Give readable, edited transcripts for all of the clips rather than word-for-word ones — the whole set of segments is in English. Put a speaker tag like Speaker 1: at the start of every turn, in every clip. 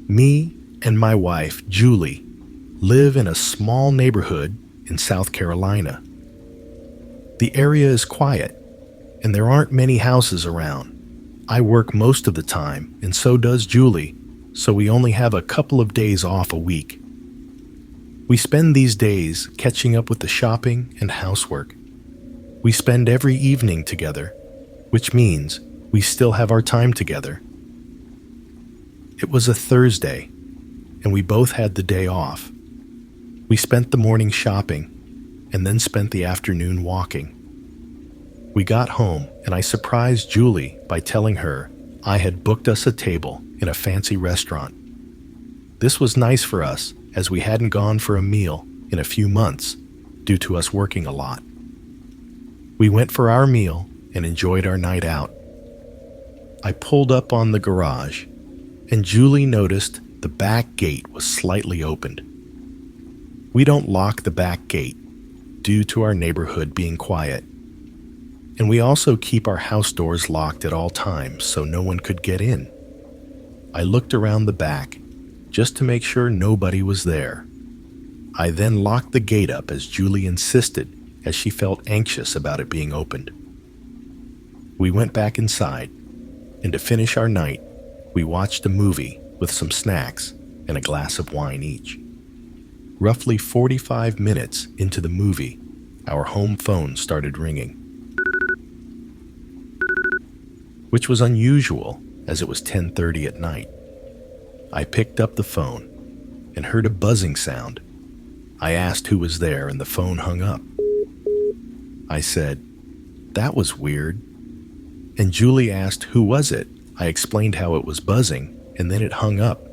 Speaker 1: Me and my wife, Julie, live in a small neighborhood in South Carolina. The area is quiet, and there aren't many houses around. I work most of the time, and so does Julie, so we only have a couple of days off a week. We spend these days catching up with the shopping and housework. We spend every evening together, which means we still have our time together. It was a Thursday, and we both had the day off. We spent the morning shopping, and then spent the afternoon walking. We got home, and I surprised Julie by telling her I had booked us a table in a fancy restaurant. This was nice for us, as we hadn't gone for a meal in a few months due to us working a lot. We went for our meal and enjoyed our night out. I pulled up on the garage, and Julie noticed the back gate was slightly opened. We don't lock the back gate due to our neighborhood being quiet, and we also keep our house doors locked at all times so no one could get in. I looked around the back just to make sure nobody was there. I then locked the gate up as Julie insisted, as she felt anxious about it being opened. We went back inside, and to finish our night, we watched a movie with some snacks and a glass of wine each. Roughly 45 minutes into the movie, our home phone started ringing, which was unusual as it was 10:30 at night. I picked up the phone and heard a buzzing sound. I asked who was there, and the phone hung up. I said, "That was weird." And Julie asked who was it. I explained how it was buzzing, and then it hung up.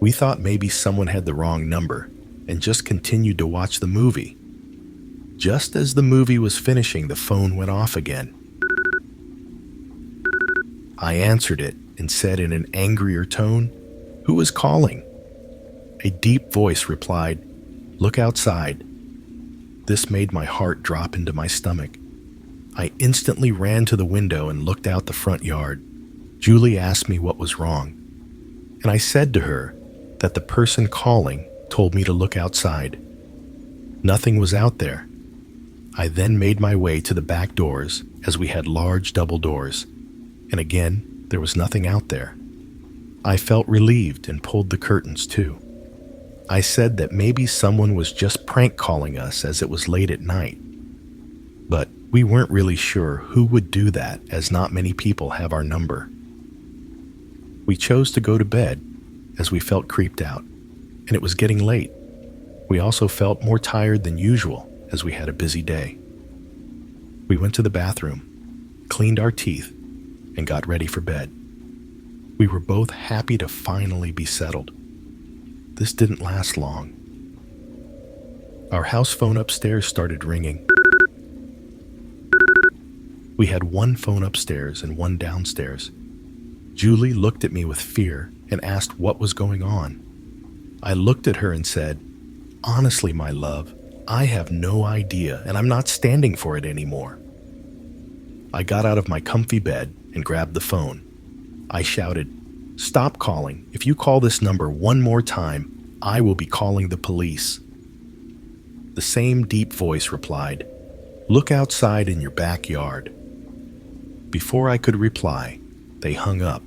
Speaker 1: We thought maybe someone had the wrong number and just continued to watch the movie. Just as the movie was finishing, the phone went off again. I answered it and said in an angrier tone, "Who is calling?" A deep voice replied, "Look outside." This made my heart drop into my stomach. I instantly ran to the window and looked out the front yard. Julie asked me what was wrong, and I said to her that the person calling told me to look outside. Nothing was out there. I then made my way to the back doors, as we had large double doors, and again, there was nothing out there. I felt relieved and pulled the curtains too. I said that maybe someone was just prank calling us as it was late at night. But we weren't really sure who would do that, as not many people have our number. We chose to go to bed as we felt creeped out, and it was getting late. We also felt more tired than usual as we had a busy day. We went to the bathroom, cleaned our teeth, and got ready for bed. We were both happy to finally be settled. This didn't last long. Our house phone upstairs started ringing. We had one phone upstairs and one downstairs. Julie looked at me with fear and asked what was going on. I looked at her and said, "Honestly, my love, I have no idea, and I'm not standing for it anymore." I got out of my comfy bed and grabbed the phone. I shouted, "Stop calling. If you call this number one more time, I will be calling the police." The same deep voice replied, "Look outside in your backyard." Before I could reply, they hung up.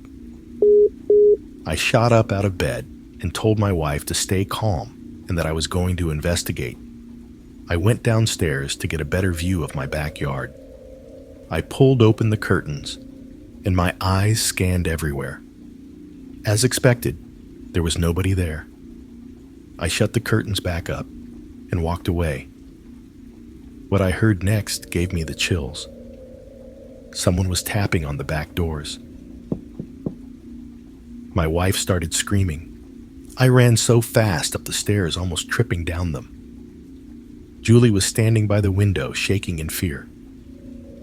Speaker 1: I shot up out of bed and told my wife to stay calm and that I was going to investigate. I went downstairs to get a better view of my backyard. I pulled open the curtains, and my eyes scanned everywhere. As expected, there was nobody there. I shut the curtains back up and walked away. What I heard next gave me the chills. Someone was tapping on the back doors. My wife started screaming. I ran so fast up the stairs, almost tripping down them. Julie was standing by the window, shaking in fear.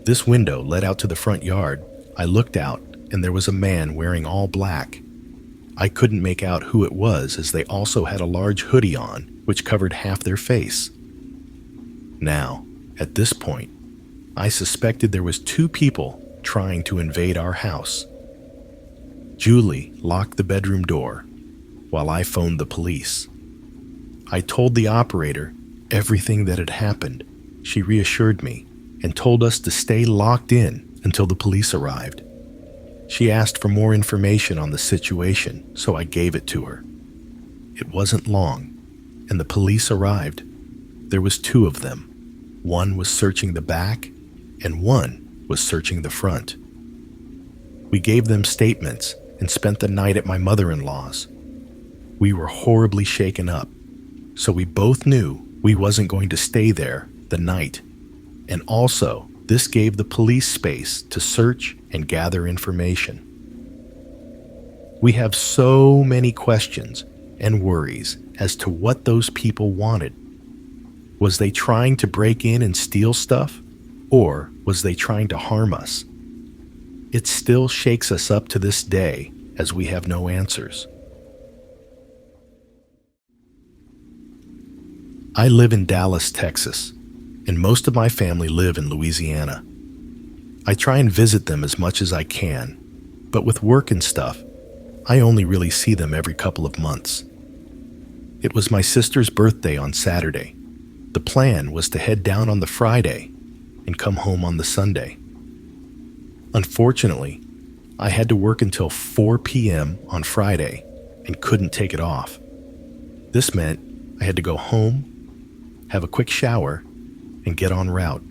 Speaker 1: This window led out to the front yard. I looked out, and there was a man wearing all black. I couldn't make out who it was, as they also had a large hoodie on, which covered half their face. Now, at this point, I suspected there was two people trying to invade our house. Julie locked the bedroom door, while I phoned the police. I told the operator everything that had happened. She reassured me and told us to stay locked in until the police arrived. She asked for more information on the situation, so I gave it to her. It wasn't long, and the police arrived. There was 2 of them. One was searching the back, and one was searching the front. We gave them statements and spent the night at my mother-in-law's. We were horribly shaken up, so we both knew we wasn't going to stay there the night. And also, this gave the police space to search and gather information. We have so many questions and worries as to what those people wanted. Was they trying to break in and steal stuff, or was they trying to harm us? It still shakes us up to this day as we have no answers. I live in Dallas, Texas, and most of my family live in Louisiana. I try and visit them as much as I can, but with work and stuff, I only really see them every couple of months. It was my sister's birthday on Saturday. The plan was to head down on the Friday and come home on the Sunday. Unfortunately, I had to work until 4 p.m. on Friday and couldn't take it off. This meant I had to go home, have a quick shower, and get en route.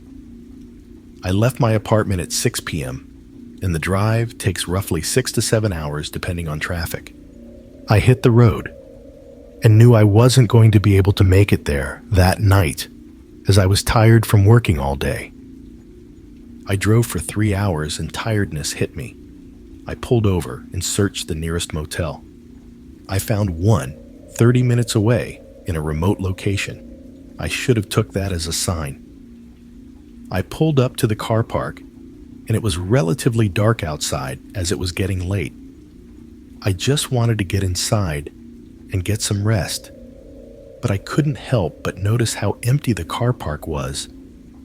Speaker 1: I left my apartment at 6 p.m., and the drive takes roughly 6 to 7 hours depending on traffic. I hit the road and knew I wasn't going to be able to make it there that night, as I was tired from working all day. I drove for 3 hours and tiredness hit me. I pulled over and searched the nearest motel. I found one 30 minutes away in a remote location. I should have took that as a sign. I pulled up to the car park, and it was relatively dark outside as it was getting late. I just wanted to get inside and get some rest, but I couldn't help but notice how empty the car park was.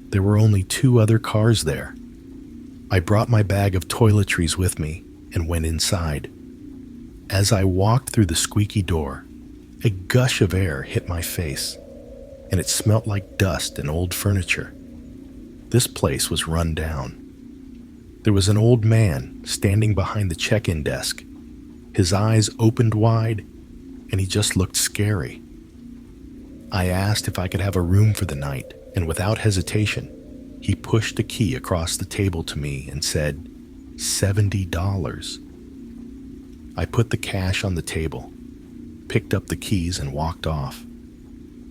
Speaker 1: There were only 2 other cars there. I brought my bag of toiletries with me and went inside. As I walked through the squeaky door, a gush of air hit my face, and it smelt like dust and old furniture. This place was run down. There was an old man standing behind the check-in desk. His eyes opened wide, and he just looked scary. I asked if I could have a room for the night, and without hesitation, he pushed a key across the table to me and said, $70. I put the cash on the table, picked up the keys, and walked off.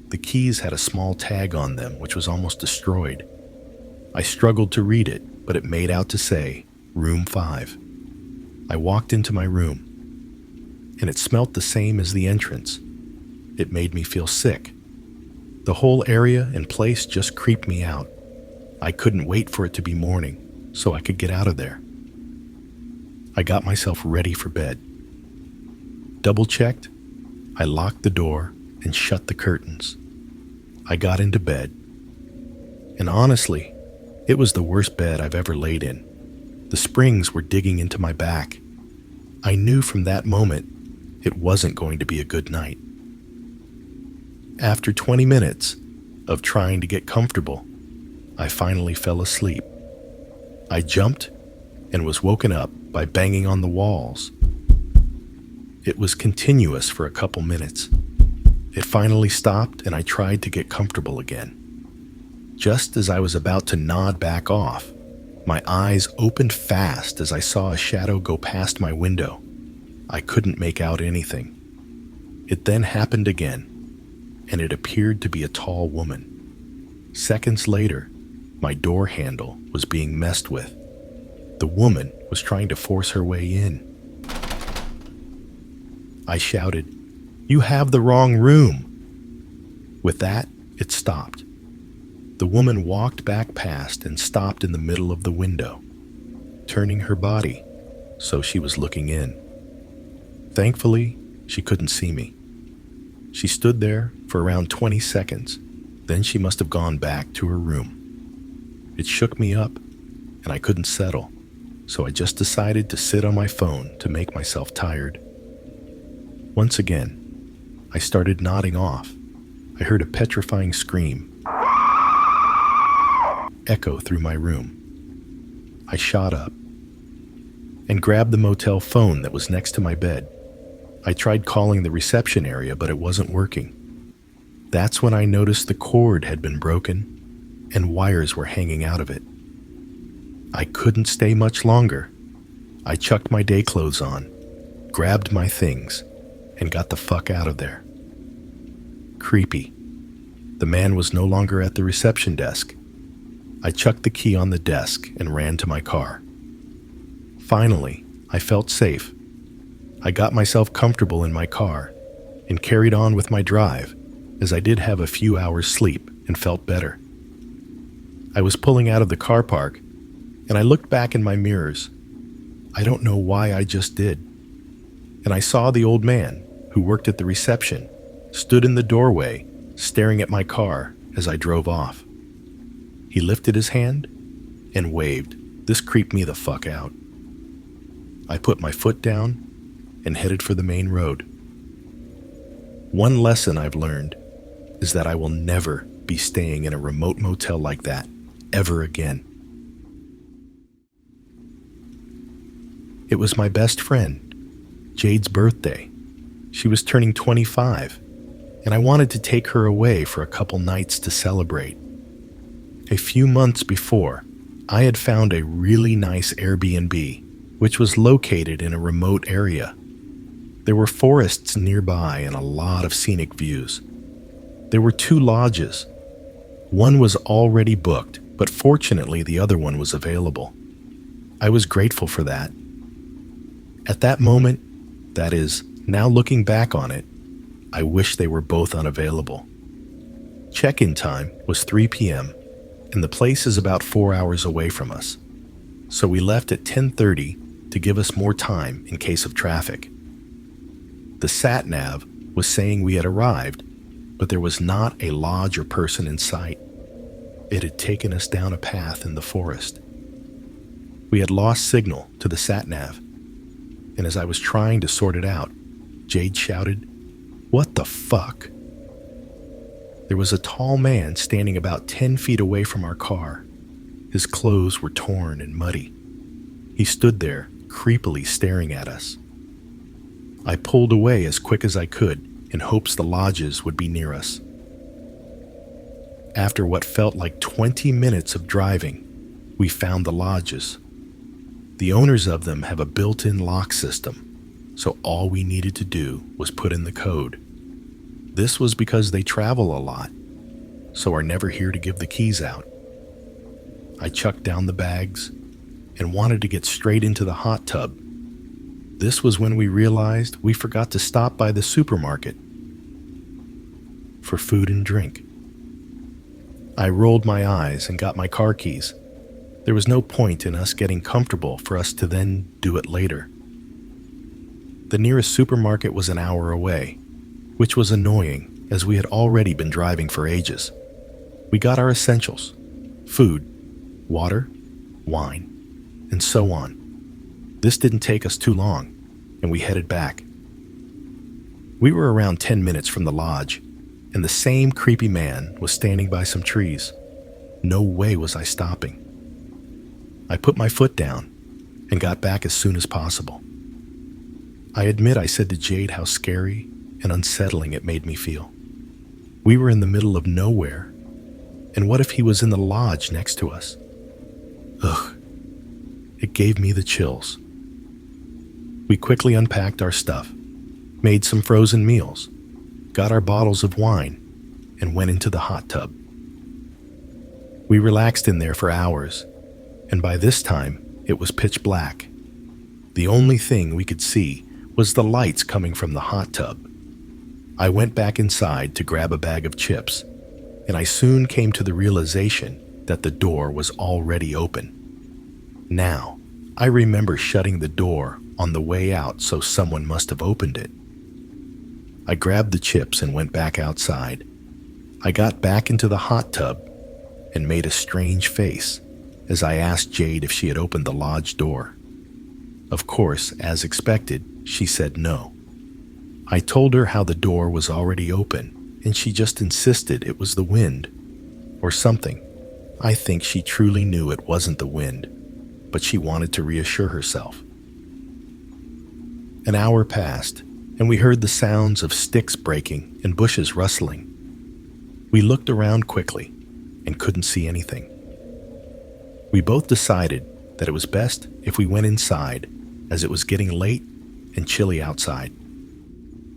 Speaker 1: The keys had a small tag on them, which was almost destroyed. I struggled to read it, but it made out to say, Room 5. I walked into my room, and it smelt the same as the entrance. It made me feel sick. The whole area and place just creeped me out. I couldn't wait for it to be morning, so I could get out of there. I got myself ready for bed. Double-checked, I locked the door and shut the curtains. I got into bed, and honestly, it was the worst bed I've ever laid in. The springs were digging into my back. I knew from that moment it wasn't going to be a good night. After 20 minutes of trying to get comfortable, I finally fell asleep. I jumped and was woken up by banging on the walls. It was continuous for a couple minutes. It finally stopped, and I tried to get comfortable again. Just as I was about to nod back off, my eyes opened fast as I saw a shadow go past my window. I couldn't make out anything. It then happened again, and it appeared to be a tall woman. Seconds later, my door handle was being messed with. The woman was trying to force her way in. I shouted, "You have the wrong room." With that, it stopped. The woman walked back past and stopped in the middle of the window, turning her body so she was looking in. Thankfully, she couldn't see me. She stood there for around 20 seconds, then she must have gone back to her room. It shook me up, and I couldn't settle, so I just decided to sit on my phone to make myself tired. Once again, I started nodding off. I heard a petrifying scream echo through my room. I shot up and grabbed the motel phone that was next to my bed. I tried calling the reception area, but it wasn't working. That's when I noticed the cord had been broken and wires were hanging out of it. I couldn't stay much longer. I chucked my day clothes on, grabbed my things, and got the fuck out of there. Creepy. The man was no longer at the reception desk. I chucked the key on the desk and ran to my car. Finally, I felt safe. I got myself comfortable in my car and carried on with my drive, as I did have a few hours sleep and felt better. I was pulling out of the car park, and I looked back in my mirrors. I don't know why I just did. And I saw the old man, who worked at the reception, stood in the doorway, staring at my car as I drove off. He lifted his hand and waved. This creeped me the fuck out. I put my foot down and headed for the main road. One lesson I've learned is that I will never be staying in a remote motel like that ever again. It was my best friend, Jade's birthday. She was turning 25, and I wanted to take her away for a couple nights to celebrate. A few months before, I had found a really nice Airbnb, which was located in a remote area. There were forests nearby and a lot of scenic views. There were 2 lodges. One was already booked, but fortunately the other one was available. I was grateful for that. At that moment, that is, now looking back on it, I wish they were both unavailable. Check-in time was 3 p.m., and the place is about 4 hours away from us. So we left at 10:30 to give us more time in case of traffic. The sat-nav was saying we had arrived, but there was not a lodge or person in sight. It had taken us down a path in the forest. We had lost signal to the sat-nav, and as I was trying to sort it out, Jade shouted, "What the fuck?" There was a tall man standing about 10 feet away from our car. His clothes were torn and muddy. He stood there, creepily staring at us. I pulled away as quick as I could in hopes the lodges would be near us. After what felt like 20 minutes of driving, we found the lodges. The owners of them have a built-in lock system, so all we needed to do was put in the code. This was because they travel a lot, so are never here to give the keys out. I chucked down the bags and wanted to get straight into the hot tub. This was when we realized we forgot to stop by the supermarket for food and drink. I rolled my eyes and got my car keys. There was no point in us getting comfortable for us to then do it later. The nearest supermarket was an hour away, which was annoying as we had already been driving for ages. We got our essentials: food, water, wine, and so on. This didn't take us too long, and we headed back. We were around 10 minutes from the lodge, and the same creepy man was standing by some trees. No way was I stopping. I put my foot down and got back as soon as possible. I admit I said to Jade how scary and unsettling it made me feel. We were in the middle of nowhere, and what if he was in the lodge next to us? Ugh. It gave me the chills. We quickly unpacked our stuff, made some frozen meals, got our bottles of wine, and went into the hot tub. We relaxed in there for hours, and by this time, it was pitch black. The only thing we could see was the lights coming from the hot tub. I went back inside to grab a bag of chips, and I soon came to the realization that the door was already open. Now, I remember shutting the door on the way out, so someone must have opened it. I grabbed the chips and went back outside. I got back into the hot tub and made a strange face as I asked Jade if she had opened the lodge door. Of course, as expected, she said no. I told her how the door was already open, and she just insisted it was the wind or something. I think she truly knew it wasn't the wind, but she wanted to reassure herself. An hour passed, and we heard the sounds of sticks breaking and bushes rustling. We looked around quickly and couldn't see anything. We both decided that it was best if we went inside, as it was getting late and chilly outside.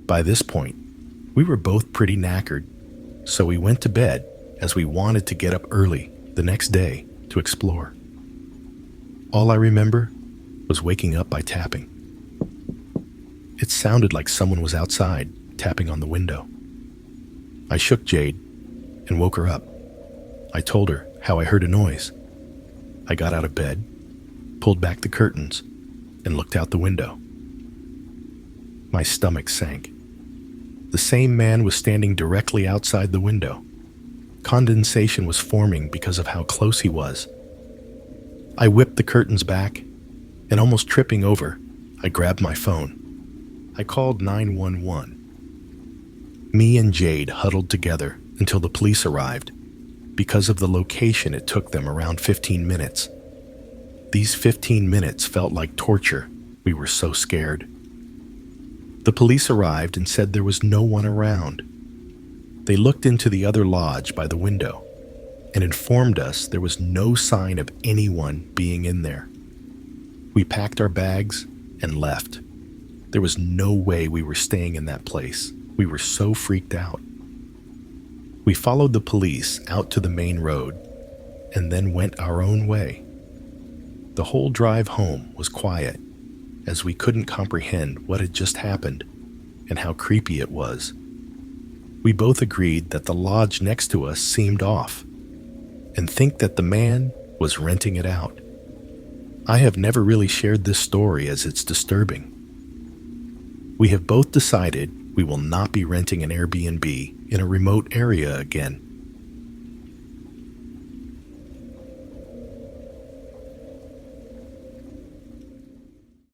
Speaker 1: By this point, we were both pretty knackered, so we went to bed as we wanted to get up early the next day to explore. All I remember was waking up by tapping. It sounded like someone was outside, tapping on the window. I shook Jade and woke her up. I told her how I heard a noise. I got out of bed, pulled back the curtains, and looked out the window. My stomach sank. The same man was standing directly outside the window. Condensation was forming because of how close he was. I whipped the curtains back, and almost tripping over, I grabbed my phone. I called 911. Me and Jade huddled together until the police arrived. Because of the location, it took them around 15 minutes. These 15 minutes felt like torture. We were so scared. The police arrived and said there was no one around. They looked into the other lodge by the window and informed us there was no sign of anyone being in there. We packed our bags and left. There was no way we were staying in that place. We were so freaked out. We followed the police out to the main road and then went our own way. The whole drive home was quiet, as we couldn't comprehend what had just happened and how creepy it was. We both agreed that the lodge next to us seemed off and think that the man was renting it out. I have never really shared this story as it's disturbing. We have both decided we will not be renting an Airbnb in a remote area again.